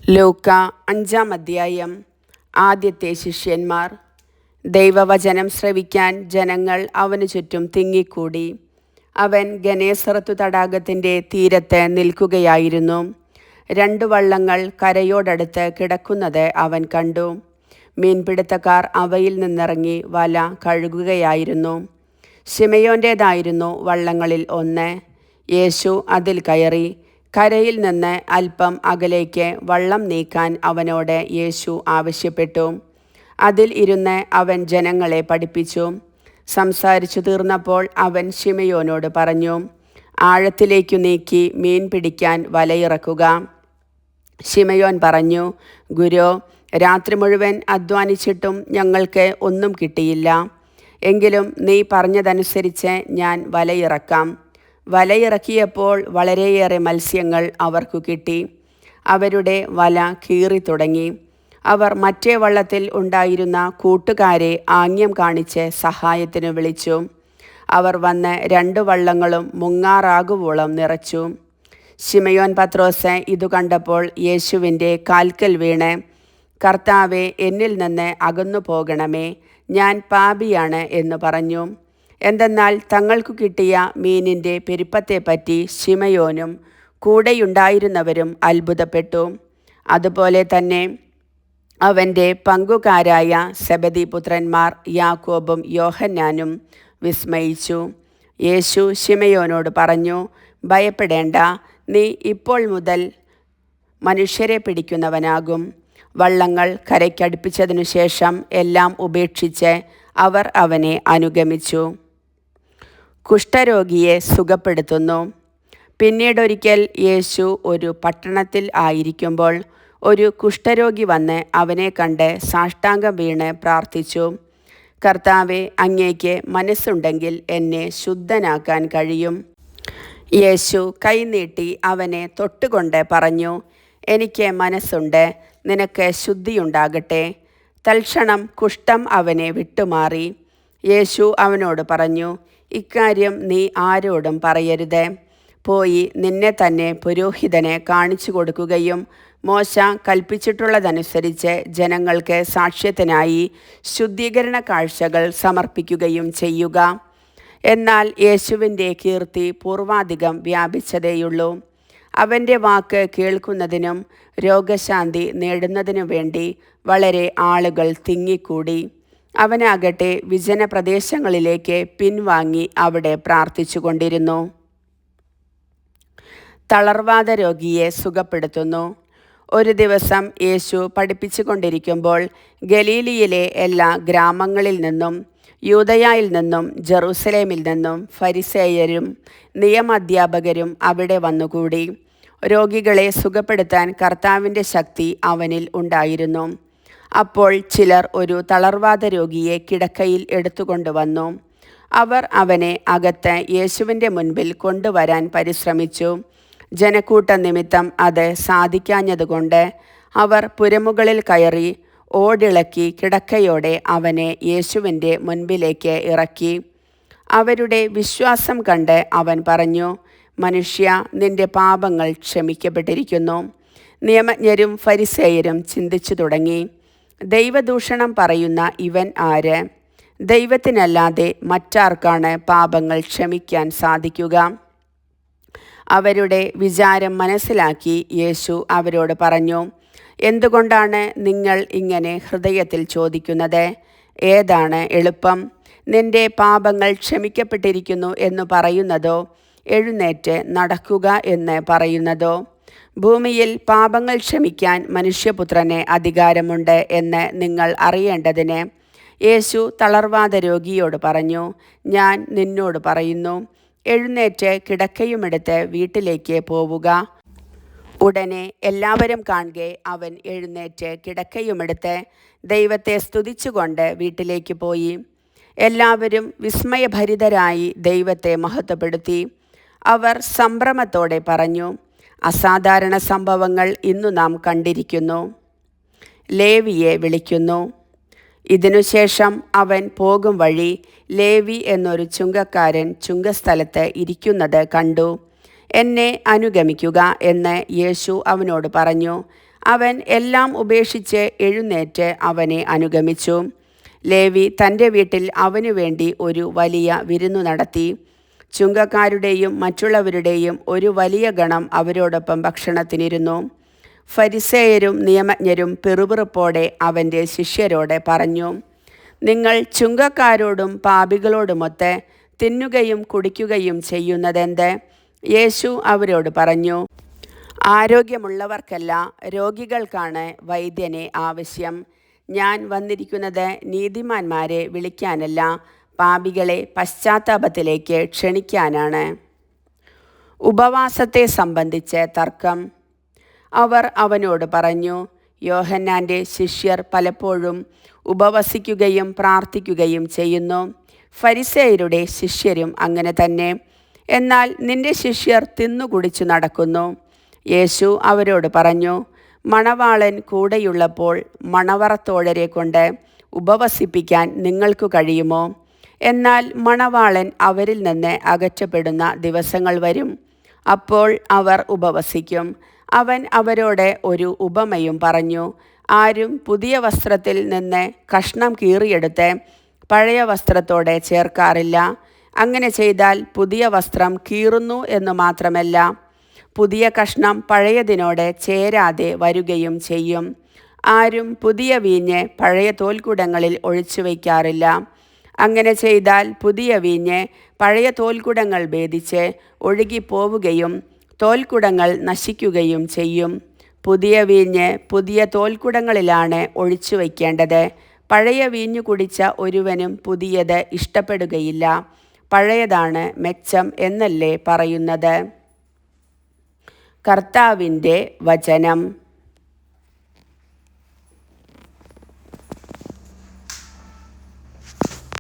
ലൂക്ക 5-ാം അധ്യായം. ആദ്യത്തെ ശിഷ്യന്മാർ. ദൈവവചനം ശ്രവിക്കാൻ ജനങ്ങൾ അവനു ചുറ്റും തിങ്ങിക്കൂടി. അവൻ ഗനേസറത്തു തടാകത്തിൻ്റെ തീരത്ത് നിൽക്കുകയായിരുന്നു. 2 വള്ളങ്ങൾ കരയോടടുത്ത് കിടക്കുന്നത് അവൻ കണ്ടു. മീൻപിടുത്തക്കാർ അവയിൽ നിന്നിറങ്ങി വല കഴുകുകയായിരുന്നു. ശിമയോൻ്റേതായിരുന്നു വള്ളങ്ങളിൽ ഒന്ന്. യേശു അതിൽ കയറി. കരയിൽ നിന്ന് അല്പം അകലേക്ക് വള്ളം നീക്കാൻ അവനോട് യേശു ആവശ്യപ്പെട്ടു. അതിൽ ഇരുന്ന് അവൻ ജനങ്ങളെ പഠിപ്പിച്ചു. സംസാരിച്ചു തീർന്നപ്പോൾ അവൻ ശിമയോനോട് പറഞ്ഞു, ആഴത്തിലേക്കു നീക്കി മീൻ പിടിക്കാൻ വലയിറക്കുക. ശിമയോൻ പറഞ്ഞു, ഗുരോ, രാത്രി മുഴുവൻ അധ്വാനിച്ചിട്ടും ഞങ്ങൾക്ക് ഒന്നും കിട്ടിയില്ല. എങ്കിലും നീ പറഞ്ഞതനുസരിച്ച് ഞാൻ വലയിറക്കാം. വലയിറക്കിയപ്പോൾ വളരെയേറെ മത്സ്യങ്ങൾ അവർക്കു കിട്ടി. അവരുടെ വല കീറി തുടങ്ങി. അവർ മറ്റേ വള്ളത്തിൽ ഉണ്ടായിരുന്ന കൂട്ടുകാരെ ആംഗ്യം കാണിച്ച് സഹായത്തിനു വിളിച്ചു. അവർ വന്ന് 2 വള്ളങ്ങളും മുങ്ങാറാകുവോളം നിറച്ചു. ശിമയോൻ പത്രോസ് ഇതു കണ്ടപ്പോൾ യേശുവിൻ്റെ കാൽക്കൽ വീണ്, കർത്താവേ, എന്നിൽ നിന്ന് അകന്നു പോകണമേ, ഞാൻ പാപിയാണ് എന്ന് പറഞ്ഞു. എന്തെന്നാൽ തങ്ങൾക്കു കിട്ടിയ മീനിൻ്റെ പെരുപ്പത്തെപ്പറ്റി ശിമയോനും കൂടെയുണ്ടായിരുന്നവരും അത്ഭുതപ്പെട്ടു. അതുപോലെ തന്നെ അവൻ്റെ പങ്കുകാരായ സെബെദീപുത്രന്മാർ യാക്കോബും യോഹന്നാനും വിസ്മയിച്ചു. യേശു ശിമയോനോട് പറഞ്ഞു, ഭയപ്പെടേണ്ട, നീ ഇപ്പോൾ മുതൽ മനുഷ്യരെ പിടിക്കുന്നവനാകും. വള്ളങ്ങൾ കരയ്ക്കടുപ്പിച്ചതിനു ശേഷം എല്ലാം ഉപേക്ഷിച്ച് അവർ അവനെ അനുഗമിച്ചു. കുഷ്ഠരോഗിയെ സുഖപ്പെടുത്തുന്നു. പിന്നീടൊരിക്കൽ യേശു ഒരു പട്ടണത്തിൽ ആയിരിക്കുമ്പോൾ ഒരു കുഷ്ഠരോഗി വന്ന് അവനെ കണ്ട് സാഷ്ടാംഗം വീണ് പ്രാർത്ഥിച്ചു, കർത്താവേ, അങ്ങേക്ക് മനസ്സുണ്ടെങ്കിൽ എന്നെ ശുദ്ധനാക്കാൻ കഴിയും. യേശു കൈനീട്ടി അവനെ തൊട്ടുകൊണ്ട് പറഞ്ഞു, എനിക്ക് മനസ്സുണ്ട്, നിനക്ക് ശുദ്ധിയുണ്ടാകട്ടെ. തൽക്ഷണം കുഷ്ഠം അവനെ വിട്ടുമാറി. യേശു അവനോട് പറഞ്ഞു, ഇക്കാര്യം നീ ആരോടും പറയരുത്. പോയി നിന്നെ തന്നെ പുരോഹിതനെ കാണിച്ചു കൊടുക്കുകയും മോശ കൽപ്പിച്ചിട്ടുള്ളതനുസരിച്ച് ജനങ്ങൾക്ക് സാക്ഷ്യത്തിനായി ശുദ്ധീകരണ കാഴ്ചകൾ സമർപ്പിക്കുകയും ചെയ്യുക. എന്നാൽ യേശുവിൻ്റെ കീർത്തി പൂർവാധികം വ്യാപിച്ചതേയുള്ളൂ. അവൻ്റെ വാക്ക് കേൾക്കുന്നതിനും രോഗശാന്തി നേടുന്നതിനു വേണ്ടി വളരെ ആളുകൾ തിങ്ങിക്കൂടി. അവനാകട്ടെ വിജന പ്രദേശങ്ങളിലേക്ക് പിൻവാങ്ങി അവിടെ പ്രാർത്ഥിച്ചു കൊണ്ടിരുന്നു. തളർവാദ രോഗിയെ സുഖപ്പെടുത്തുന്നു. ഒരു ദിവസം യേശു പഠിപ്പിച്ചു കൊണ്ടിരിക്കുമ്പോൾ ഗലീലിയിലെ എല്ലാ ഗ്രാമങ്ങളിൽ നിന്നും യൂദയായിൽ നിന്നും ജെറൂസലേമിൽ നിന്നും ഫരിസേയരും നിയമഅധ്യാപകരും അവിടെ വന്നുകൂടി. രോഗികളെ സുഖപ്പെടുത്താൻ കർത്താവിൻ്റെ ശക്തി അവനിൽ ഉണ്ടായിരുന്നു. അപ്പോൾ ചിലർ ഒരു തളർവാദ രോഗിയെ കിടക്കയിൽ എടുത്തുകൊണ്ടുവന്നു. അവർ അവനെ അകത്ത് യേശുവിൻ്റെ മുൻപിൽ കൊണ്ടുവരാൻ പരിശ്രമിച്ചു. ജനക്കൂട്ട നിമിത്തം അത് സാധിക്കാഞ്ഞതുകൊണ്ട് അവർ പുരമുകളിൽ കയറി ഓടിളക്കി കിടക്കയോടെ അവനെ യേശുവിൻ്റെ മുൻപിലേക്ക് ഇറക്കി. അവരുടെ വിശ്വാസം കണ്ട് അവൻ പറഞ്ഞു, മനുഷ്യ, നിന്റെ പാപങ്ങൾ ക്ഷമിക്കപ്പെട്ടിരിക്കുന്നു. നിയമജ്ഞരും ഫരിസേയരും ചിന്തിച്ചു തുടങ്ങി, ദൈവദൂഷണം പറയുന്ന ഇവൻ ആര്? ദൈവത്തിനല്ലാതെ മറ്റാർക്കാണ് പാപങ്ങൾ ക്ഷമിക്കാൻ സാധിക്കുക? അവരുടെ വിചാരം മനസ്സിലാക്കി യേശു അവരോട് പറഞ്ഞു, എന്തുകൊണ്ടാണ് നിങ്ങൾ ഇങ്ങനെ ഹൃദയത്തിൽ ചോദിക്കുന്നത്? ഏതാണ് എളുപ്പം, നിന്റെ പാപങ്ങൾ ക്ഷമിക്കപ്പെട്ടിരിക്കുന്നു എന്ന് പറയുന്നതോ എഴുന്നേറ്റ് നടക്കുക എന്ന് പറയുന്നതോ? ഭൂമിയിൽ പാപങ്ങൾ ക്ഷമിക്കാൻ മനുഷ്യപുത്രന് അധികാരമുണ്ട് എന്ന് നിങ്ങൾ അറിയേണ്ടതിന് യേശു തളർവാദ രോഗിയോട് പറഞ്ഞു, ഞാൻ നിന്നോട് പറയുന്നു, എഴുന്നേറ്റ് കിടക്കയുമെടുത്ത് വീട്ടിലേക്ക് പോവുക. ഉടനെ എല്ലാവരും കാണുകെ അവൻ എഴുന്നേറ്റ് കിടക്കയുമെടുത്ത് ദൈവത്തെ സ്തുതിച്ചുകൊണ്ട് വീട്ടിലേക്ക് പോയി. എല്ലാവരും വിസ്മയഭരിതരായി ദൈവത്തെ മഹത്വപ്പെടുത്തി. അവർ സംഭ്രമത്തോടെ പറഞ്ഞു, അസാധാരണ സംഭവങ്ങൾ ഇന്നു നാം കണ്ടിരിക്കുന്നു. ലേവിയെ വിളിക്കുന്നു. ഇതിനുശേഷം അവൻ പോകും വഴി ലേവി എന്നൊരു ചുങ്കക്കാരൻ ചുങ്കസ്ഥലത്ത് ഇരിക്കുന്നത് കണ്ടു. എന്നെ അനുഗമിക്കുക എന്ന് യേശു അവനോട് പറഞ്ഞു. അവൻ എല്ലാം ഉപേക്ഷിച്ച് എഴുന്നേറ്റ് അവനെ അനുഗമിച്ചു. ലേവി തൻ്റെ വീട്ടിൽ അവനു വേണ്ടി ഒരു വലിയ വിരുന്നു നടത്തി. ചുങ്കക്കാരുടെയും മറ്റുള്ളവരുടെയും ഒരു വലിയ ഗണം അവരോടൊപ്പം ഭക്ഷണത്തിനിരുന്നു. ഫരിസേയരും നിയമജ്ഞരും പിറുപിറുപ്പോടെ അവൻ്റെ ശിഷ്യരോട് പറഞ്ഞു, നിങ്ങൾ ചുങ്കക്കാരോടും പാപികളോടുമൊത്ത് തിന്നുകയും കുടിക്കുകയും ചെയ്യുന്നതെന്ത്? യേശു അവരോട് പറഞ്ഞു, ആരോഗ്യമുള്ളവർക്കല്ല, രോഗികൾക്കാണ് വൈദ്യനെ ആവശ്യം. ഞാൻ വന്നിരിക്കുന്നത് നീതിമാന്മാരെ വിളിക്കാനല്ല, പാപികളെ പശ്ചാത്താപത്തിലേക്ക് ക്ഷണിക്കാനാണ്. ഉപവാസത്തെ സംബന്ധിച്ച് തർക്കം. അവർ അവനോട് പറഞ്ഞു, യോഹന്നാൻ്റെ ശിഷ്യർ പലപ്പോഴും ഉപവസിക്കുകയും പ്രാർത്ഥിക്കുകയും ചെയ്യുന്നു. ഫരിസേയരുടെ ശിഷ്യരും അങ്ങനെ തന്നെ. എന്നാൽ നിന്റെ ശിഷ്യർ തിന്നുകുടിച്ചു നടക്കുന്നു. യേശു അവരോട് പറഞ്ഞു, മണവാളൻ കൂടെയുള്ളപ്പോൾ മണവറത്തോഴരെ കൊണ്ട് ഉപവസിപ്പിക്കാൻ നിങ്ങൾക്ക് കഴിയുമോ? എന്നാൽ മണവാളൻ അവരിൽ നിന്ന് അകറ്റപ്പെടുന്ന ദിവസങ്ങൾ വരും. അപ്പോൾ അവർ ഉപവസിക്കും. അവൻ അവരോട് ഒരു ഉപമയും പറഞ്ഞു. ആരും പുതിയ വസ്ത്രത്തിൽ നിന്ന് കഷ്ണം കീറിയെടുത്ത് പഴയ വസ്ത്രത്തോടെ ചേർക്കാറില്ല. അങ്ങനെ ചെയ്താൽ പുതിയ വസ്ത്രം കീറുന്നു എന്ന് മാത്രമല്ല, പുതിയ കഷ്ണം പഴയതിനോട് ചേരാതെ വരികയും ചെയ്യും. ആരും പുതിയ വീഞ്ഞ് പഴയ തോൽക്കുടങ്ങളിൽ ഒഴിച്ചു വയ്ക്കാറില്ല. അങ്ങനെ ചെയ്താൽ പുതിയ വീഞ്ഞ് പഴയ തോൽക്കുടങ്ങൾ ഭേദിച്ച് ഒഴുകിപ്പോവുകയും തോൽക്കുടങ്ങൾ നശിക്കുകയും ചെയ്യും. പുതിയ വീഞ്ഞ് പുതിയ തോൽക്കുടങ്ങളിലാണ് ഒഴിച്ചു വയ്ക്കേണ്ടത്. പഴയ വീഞ്ഞു കുടിച്ച ഒരുവനും പുതിയത് ഇഷ്ടപ്പെടുകയില്ല. പഴയതാണ് മെച്ചം എന്നല്ലേ പറയുന്നത്. കർത്താവിൻ്റെ വചനം.